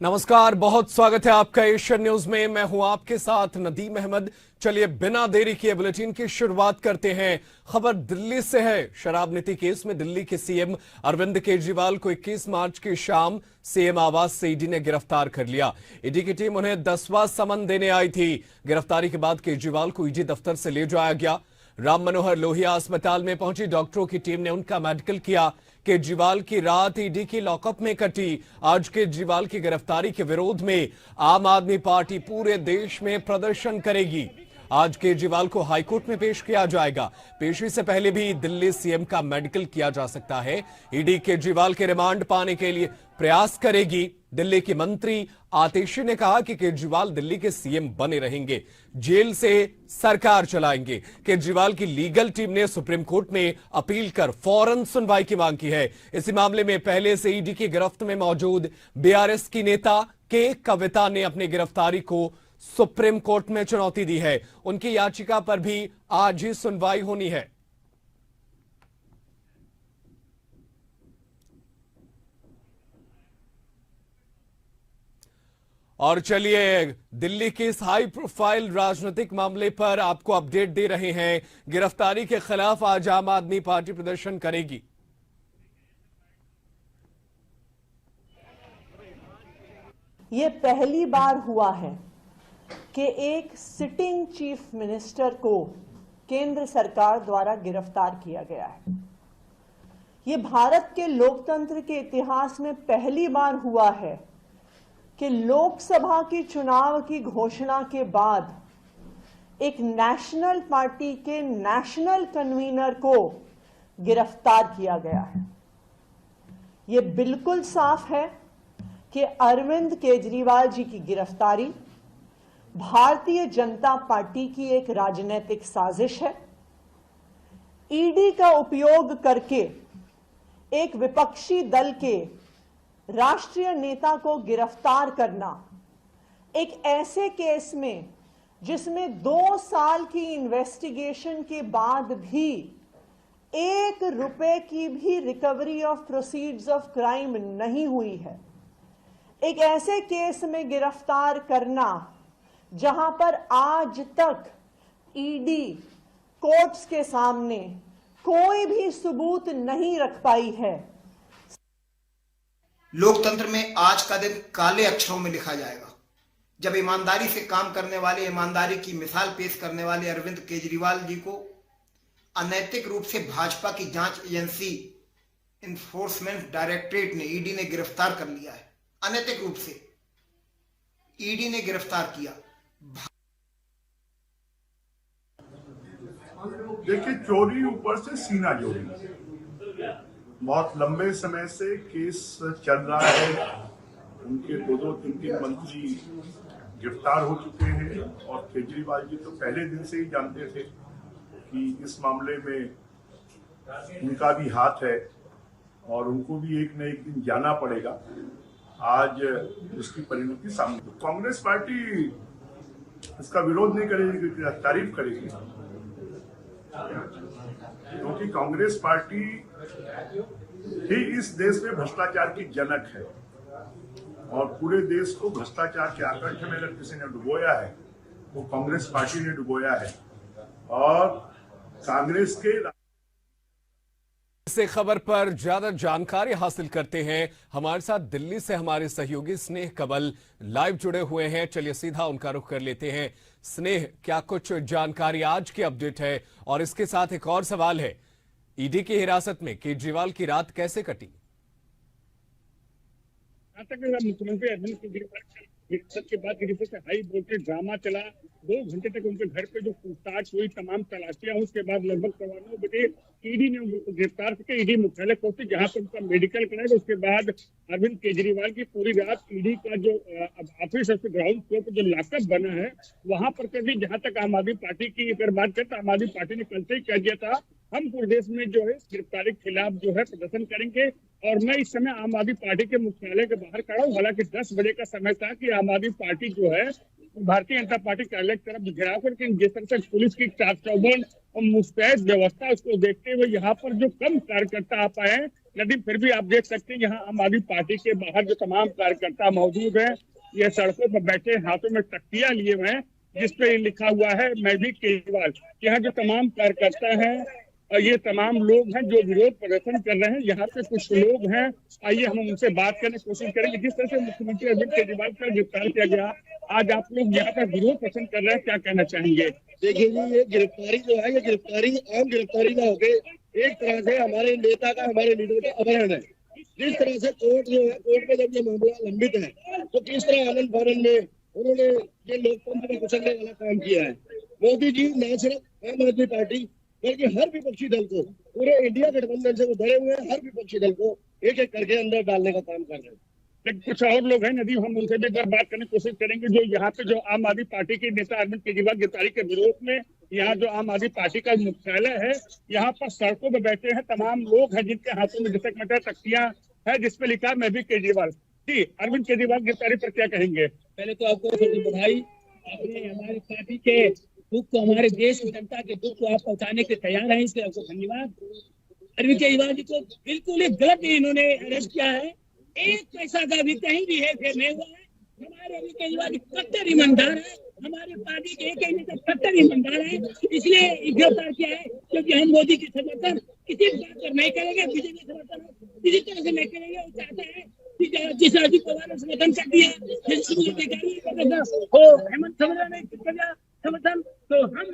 नमस्कार, बहुत स्वागत है आपका एशियन न्यूज में। मैं हूं आपके साथ नदीम अहमद। चलिए बिना देरी किए बुलेटिन की शुरुआत करते हैं। खबर दिल्ली से है। शराब नीति केस में दिल्ली के सीएम अरविंद केजरीवाल को 21 मार्च की शाम सीएम आवास से ईडी ने गिरफ्तार कर लिया। ईडी की टीम उन्हें 10वां समन देने आई थी। गिरफ्तारी के बाद केजरीवाल को ईडी दफ्तर से ले जाया गया। राम मनोहर लोहिया अस्पताल में पहुंची डॉक्टरों की टीम ने उनका मेडिकल किया। केजरीवाल की रात ईडी की लॉकअप में कटी। आज केजरीवाल की गिरफ्तारी के विरोध में आम आदमी पार्टी पूरे देश में प्रदर्शन करेगी। आज केजरीवाल को हाईकोर्ट में पेश किया जाएगा। पेशी से पहले भी दिल्ली सीएम का मेडिकल किया जा सकता है। ईडी केजरीवाल के रिमांड पाने के लिए प्रयास करेगी। दिल्ली की मंत्री आतिशी ने कहा कि केजरीवाल दिल्ली के सीएम बने रहेंगे, जेल से सरकार चलाएंगे। केजरीवाल की लीगल टीम ने सुप्रीम कोर्ट में अपील कर फौरन सुनवाई की मांग की है। इसी मामले में पहले से ईडी की गिरफ्त में मौजूद बीआरएस की नेता के कविता ने अपनी गिरफ्तारी को सुप्रीम कोर्ट में चुनौती दी है। उनकी याचिका पर भी आज ही सुनवाई होनी है। और चलिए दिल्ली के इस हाई प्रोफाइल राजनीतिक मामले पर आपको अपडेट दे रहे हैं। गिरफ्तारी के खिलाफ आज आम आदमी पार्टी प्रदर्शन करेगी। ये पहली बार हुआ है कि एक सिटिंग चीफ मिनिस्टर को केंद्र सरकार द्वारा गिरफ्तार किया गया है। ये भारत के लोकतंत्र के इतिहास में पहली बार हुआ है कि लोकसभा की चुनाव की घोषणा के बाद एक नेशनल पार्टी के नेशनल कन्वीनर को गिरफ्तार किया गया है। ये बिल्कुल साफ है कि अरविंद केजरीवाल जी की गिरफ्तारी भारतीय जनता पार्टी की एक राजनीतिक साजिश है। ईडी का उपयोग करके एक विपक्षी दल के राष्ट्रीय नेता को गिरफ्तार करना, एक ऐसे केस में जिसमें 2 साल की इन्वेस्टिगेशन के बाद भी 1 रुपए की भी recovery of proceeds of crime नहीं हुई है, एक ऐसे केस में गिरफ्तार करना जहां पर आज तक ईडी कोर्ट्स के सामने कोई भी सबूत नहीं रख पाई है। लोकतंत्र में आज का दिन काले अक्षरों में लिखा जाएगा जब ईमानदारी से काम करने वाले, ईमानदारी की मिसाल पेश करने वाले अरविंद केजरीवाल जी को अनैतिक रूप से भाजपा की जांच एजेंसी इन्फोर्समेंट डायरेक्टरेट ने, ईडी ने गिरफ्तार कर लिया है। अनैतिक रूप से ईडी ने गिरफ्तार किया। देखिए, चोरी ऊपर से सीना जोड़ी, बहुत लंबे समय से केस चल रहा है। उनके 2-3 मंत्री गिरफ्तार हो चुके हैं और केजरीवाल जी तो पहले दिन से ही जानते थे कि इस मामले में उनका भी हाथ है और उनको भी एक न एक दिन जाना पड़ेगा। आज उसकी परिणति सामने। तो कांग्रेस पार्टी इसका विरोध नहीं करेगी, तारीफ करेगी, क्योंकि कांग्रेस पार्टी ही इस देश में भ्रष्टाचार की जनक है और पूरे देश को भ्रष्टाचार के आकंठ में अगर किसी ने डुबोया है वो कांग्रेस पार्टी ने डुबोया है। और कांग्रेस के इस खबर पर ज्यादा जानकारी हासिल करते हैं। हमारे साथ दिल्ली से हमारे सहयोगी स्नेह कबल लाइव जुड़े हुए हैं। चलिए सीधा उनका रुख कर लेते हैं। स्नेह, क्या कुछ जानकारी आज की अपडेट है? और इसके साथ एक और सवाल है, ईडी की हिरासत में केजरीवाल की रात कैसे कटी? मुख्यमंत्री अरविंद केजरीवाल हिरासत के बाद हाई वोल्टेज ड्रामा चला। 2 घंटे तक उनके घर पे जो पूछताछ हुई, तमाम तलाशियां, उसके बाद लगभग 9:15 बजे ईडी ने उनको गिरफ्तार करके ईडी मुख्यालय पहुंचे, जहां पर उनका मेडिकल कराया। उसके बाद अरविंद केजरीवाल की पूरी रात ईडी का जो ऑफिस है ग्राउंड फ्लोर पर जो लॉकअप बना है वहां पर कर दी। जहां तक आम आदमी पार्टी की अगर बात करें तो आम आदमी पार्टी ने कल से ही कह दिया था हम पूरे देश में जो है गिरफ्तारी के खिलाफ जो है प्रदर्शन करेंगे। और मैं इस समय आम आदमी पार्टी के मुख्यालय के बाहर खड़ा हूँ। हालांकि 10 बजे का समय था कि आम आदमी पार्टी जो है भारतीय जनता पार्टी कार्यालय की तरफ घेराव करके जिस तरह से पुलिस की चाक चौबंद और मुस्तैद व्यवस्था उसको देखते हुए यहाँ पर जो कम कार्यकर्ता आ पाए नदीम, फिर भी आप देख सकते हैं यहाँ आम आदमी पार्टी के बाहर जो तमाम कार्यकर्ता मौजूद हैं, ये सड़कों पर बैठे हाथों में तख्तियां लिए हुए हैं जिसपे लिखा हुआ है मैं भी केजरीवाल। यहाँ जो तमाम कार्यकर्ता हैं और ये तमाम लोग हैं जो विरोध प्रदर्शन कर रहे हैं, यहाँ पे कुछ लोग हैं, आइए हम उनसे बात करने की कोशिश करेंगे। जिस तरह से मुख्यमंत्री अरविंद केजरीवाल का गिरफ्तार किया गया, आज आप लोग यहाँ पर विरोध प्रदर्शन कर रहे हैं, क्या कहना चाहेंगे? देखिए जी, ये गिरफ्तारी जो है, ये गिरफ्तारी आम गिरफ्तारी ना होके एक तरह से हमारे नेता का, हमारे लीडर का अपहरण है। जिस तरह से कोर्ट जो है, कोर्ट में जब ये मामला लंबित है तो किस तरह आनंद फानंद में उन्होंने ये लोकतंत्र को कुचलने वाला काम किया है। मोदी जी न सिर्फ आम आदमी पार्टी बल्कि हर विपक्षी दल को, पूरे इंडिया गठबंधन से उभरे हुए हर विपक्षी दल को एक एक करके अंदर डालने का काम कर रहे हैं। लेकिन कुछ और लोग हैं नदीम, हम उनसे भी एक बार बात करने की कोशिश करेंगे जो यहाँ पे जो आम आदमी पार्टी के नेता अरविंद केजरीवाल गिरफ्तारी के विरोध में यहाँ जो आम आदमी पार्टी का मुख्यालय है, यहाँ पर सड़कों पर बैठे हैं तमाम लोग हैं जिनके हाथों में जैसे मटर तख्तियां है जिसपे लिखा है मैं भी केजरीवाल। जी, अरविंद केजरीवाल गिरफ्तारी पर क्या कहेंगे? पहले तो आपको बधाई, आपने हमारी पार्टी के दुख को, हमारे देश की जनता के दुख को आप पहुंचाने के तैयार हैं, इसलिए आपको धन्यवाद। अरविंद केजरीवाल जी को बिल्कुल एक गलत इन्होंने अरेस्ट किया है, एक पैसा का भी कहीं भी है फेर नहीं हुआ है। हमारे अरविंद केजरीवाल जी कट्टर ईमानदार है, हमारे पार्टी के एक नेता कट्टर ईमानदार है, इसलिए गिरफ्तार किया है क्योंकि हम मोदी के समर्थन किसी बात पर नहीं करेंगे, बीजेपी समर्थन किसी तरह से नहीं करेंगे। वो चाहता है जिस अजित पवार ने समर्थन कर दिया, हेमंत सोरेन ने कर दिया समर्थन, तो हम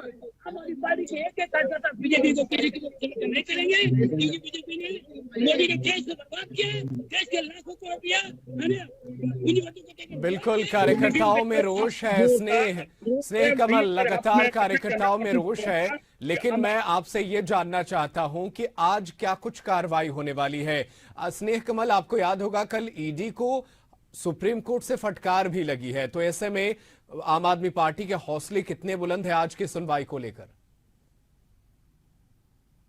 हमारी पार्टी के एक कार्यकर्ता बीजेपी को समर्थन नहीं करेंगे क्योंकि बीजेपी ने मोदी के देश को बर्बाद किया, देश के लाखों करोड़ रुपया हमें। बिल्कुल, कार्यकर्ताओं में रोष है। स्नेह कमल, लगातार कार्यकर्ताओं में रोष है, लेकिन मैं आपसे ये जानना चाहता हूं कि आज क्या कुछ कार्रवाई होने वाली है? स्नेह कमल, आपको याद होगा कल ईडी को सुप्रीम कोर्ट से फटकार भी लगी है, तो ऐसे में आम आदमी पार्टी के हौसले कितने बुलंद है आज की सुनवाई को लेकर?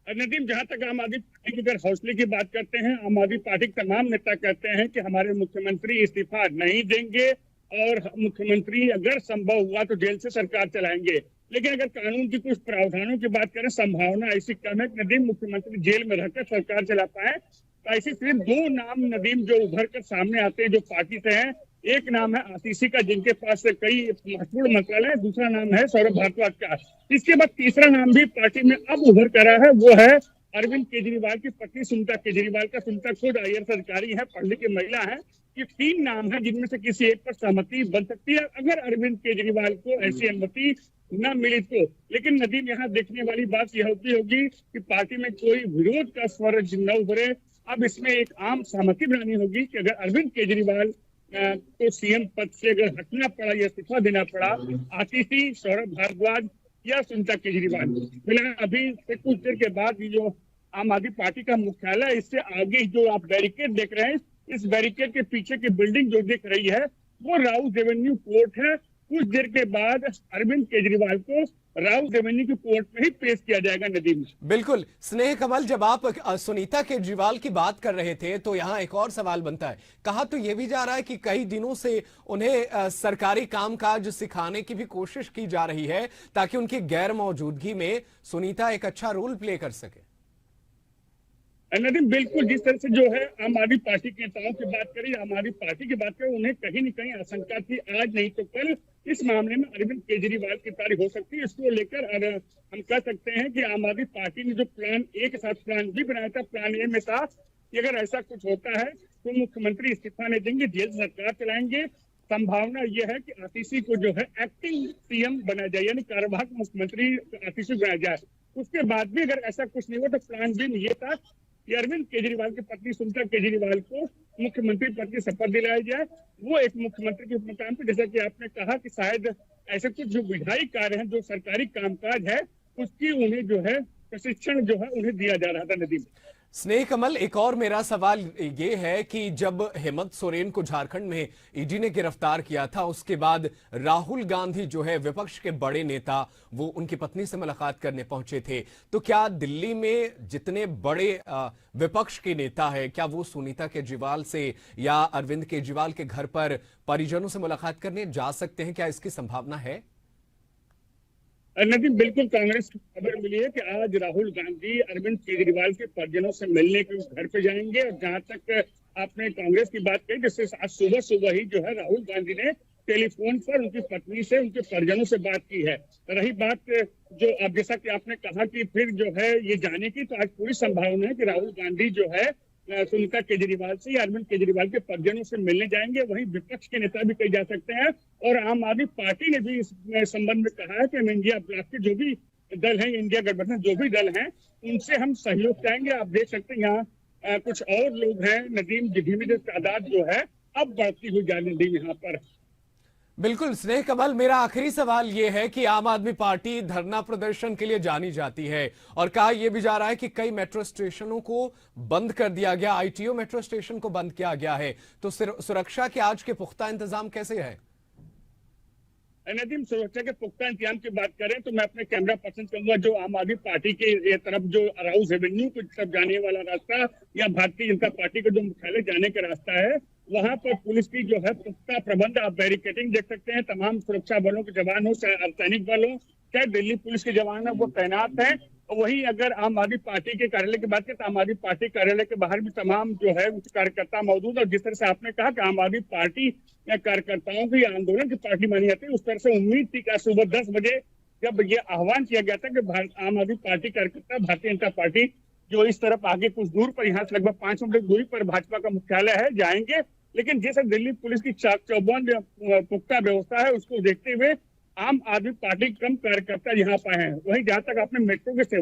नदीम, जहां तक आम आदमी पार्टी की अगर हौसले की बात करते हैं, आम आदमी पार्टी के तमाम नेता कहते हैं कि हमारे मुख्यमंत्री इस्तीफा नहीं देंगे और मुख्यमंत्री अगर संभव हुआ तो जेल से सरकार चलाएंगे। लेकिन अगर कानून की कुछ प्रावधानों की बात करें, संभावना ऐसी कम है कि नदीम मुख्यमंत्री जेल में रहकर सरकार चला पाए। तो ऐसे सिर्फ दो नाम नदीम जो उभर कर सामने आते हैं जो पार्टी से हैं। एक नाम है आतिशी का, जिनके पास से कई महत्वपूर्ण मंत्रालय है, दूसरा नाम है सौरभ भारद्वाज का। इसके बाद तीसरा नाम भी पार्टी में अब उभर कर रहा है, वो है अरविंद केजरीवाल की पत्नी सुनीता केजरीवाल का। सुनीता खुद IAS अधिकारी है, पढ़ लिखी महिला है। ये तीन नाम है जिनमें से किसी एक पर सहमति बन सकती है अगर अरविंद केजरीवाल को ऐसी अनुमति न मिली तो। लेकिन नदीम, यहाँ देखने वाली बात यह होगी कि पार्टी में कोई विरोध का स्वर न उभरे। अब इसमें एक आम सहमति बनानी होगी कि अगर अरविंद केजरीवाल को सीएम पद से अगर हटना पड़ा या इस्तीफा देना पड़ा, आतिशी, सौरभ भारद्वाज या सुनीता केजरीवाल। फिलहाल अभी से कुछ देर के बाद ये जो आम आदमी पार्टी का मुख्यालय, इससे आगे जो आप बैरिकेड देख रहे हैं, इस बैरिकेड के पीछे की बिल्डिंग जो दिख रही है वो राउत एवेन्यू कोर्ट है। कुछ देर के बाद अरविंद केजरीवाल को राउत एवेन्यू की कोर्ट में ही पेश किया जाएगा। नदीम, बिल्कुल। स्नेह कमल, जब आप सुनीता केजरीवाल की बात कर रहे थे तो यहाँ एक और सवाल बनता है। कहा तो ये भी जा रहा है कि कई दिनों से उन्हें सरकारी कामकाज सिखाने की भी कोशिश की जा रही है ताकि उनकी गैर मौजूदगी में सुनीता एक अच्छा रोल प्ले कर सके। नदीम, बिल्कुल, जिस तरह से जो है आम आदमी पार्टी के नेताओं की बात करें, आम आदमी पार्टी की बात करें, उन्हें कहीं न कहीं आशंका थी आज नहीं तो कल इस मामले में अरविंद केजरीवाल की तारीख हो सकती है। इसको लेकर हम कह सकते हैं कि आम आदमी पार्टी ने जो प्लान ए के साथ प्लान बी बनाया था, प्लान ए में था कि अगर ऐसा कुछ होता है तो मुख्यमंत्री इस्तीफा नहीं देंगे, जेल सरकार चलाएंगे। संभावना यह है कि आतिशी को जो है एक्टिंग सीएम बनाया जाए, यानी कार्यवाहक मुख्यमंत्री आतिशी बनाया जाए। उसके बाद भी अगर ऐसा कुछ नहीं हुआ तो प्लान बी में ये था कि अरविंद केजरीवाल की पत्नी सुनीता केजरीवाल को मुख्यमंत्री पद की शपथ दिलाई जाए। वो एक मुख्यमंत्री के मुकाम पे, जैसा कि आपने कहा कि शायद ऐसे कुछ जो विधायी कार्य हैं, जो सरकारी कामकाज है, उसकी उन्हें जो है प्रशिक्षण जो है उन्हें दिया जा रहा था। नदीम, स्नेह कमल, एक और मेरा सवाल ये है कि जब हेमंत सोरेन को झारखंड में ईडी ने गिरफ्तार किया था, उसके बाद राहुल गांधी जो है विपक्ष के बड़े नेता, वो उनकी पत्नी से मुलाकात करने पहुंचे थे। तो क्या दिल्ली में जितने बड़े विपक्ष के नेता है, क्या वो सुनीता केजरीवाल से या अरविंद केजरीवाल के घर पर परिजनों से मुलाकात करने जा सकते हैं? क्या इसकी संभावना है? नदीम, बिल्कुल कांग्रेस की खबर मिली है कि आज राहुल गांधी अरविंद केजरीवाल के परिजनों से मिलने के घर पे जाएंगे। और जहां तक आपने कांग्रेस की बात कही, जिससे आज सुबह सुबह ही जो है राहुल गांधी ने टेलीफोन पर उनकी पत्नी से, उनके परिजनों से बात की है। रही बात जो अब जैसा कि आपने कहा कि फिर जो है ये जाने की, तो आज पूरी संभावना है कि राहुल गांधी जो है सुनीता केजरीवाल से या अरविंद केजरीवाल के परिजनों से मिलने जाएंगे। वहीं विपक्ष के नेता भी कहे जा सकते हैं और आम आदमी पार्टी ने भी इस संबंध में कहा है कि हम इंडिया ब्लॉक के जो भी दल हैं, इंडिया गठबंधन जो भी दल हैं, उनसे हम सहयोग चाहेंगे। आप देख सकते हैं यहाँ कुछ और लोग हैं नदीम, धीमे धीमे तादाद जो है अब बढ़ती हुई जा रही है यहाँ पर। बिल्कुल स्नेह कमल, मेरा आखिरी सवाल यह है कि आम आदमी पार्टी धरना प्रदर्शन के लिए जानी जाती है और कहा यह भी जा रहा है कि कई मेट्रो स्टेशनों को बंद कर दिया गया, आईटीओ मेट्रो स्टेशन को बंद किया गया है, तो सुरक्षा के आज के पुख्ता इंतजाम कैसे है? नदीम, सुरक्षा के पुख्ता इंतजाम की बात करें तो मैं अपने कैमरा पर्सन कहूंगा, जो आम आदमी पार्टी के तरफ जो अराउज एवेन्यू की तरफ जाने वाला रास्ता या भारतीय जनता पार्टी का जो मुख्यालय जाने का रास्ता है, वहां पर पुलिस की जो है पुख्ता प्रबंध, आप बैरिकेडिंग देख सकते हैं। तमाम सुरक्षा बलों के जवान हो, चाहे सैनिक बल हो, चाहे दिल्ली पुलिस के जवान है, वो तैनात हैं। और वही अगर आम आदमी पार्टी के कार्यालय की बात करें तो आम आदमी पार्टी कार्यालय के बाहर भी तमाम जो है कार्यकर्ता मौजूद। और जिस तरह से आपने कहा कि आम आदमी पार्टी या कार्यकर्ताओं की आंदोलन की पार्टी मानी जाती है, उस तरह से उम्मीद थी कि सुबह 10 बजे जब ये आह्वान किया गया था कि आम आदमी पार्टी कार्यकर्ता, भारतीय जनता पार्टी जो इस तरफ आगे कुछ दूर पर, यहाँ से लगभग 5 मिनट दूरी पर भाजपा का मुख्यालय है, जाएंगे। लेकिन जैसे दिल्ली पुलिस की चाक चौबंद पुख्ता व्यवस्था है, उसको देखते हुए आम आदमी पार्टी कम कार्यकर्ता यहाँ पाए हैं। वहीं जहां तक आपने मेट्रो के सेवा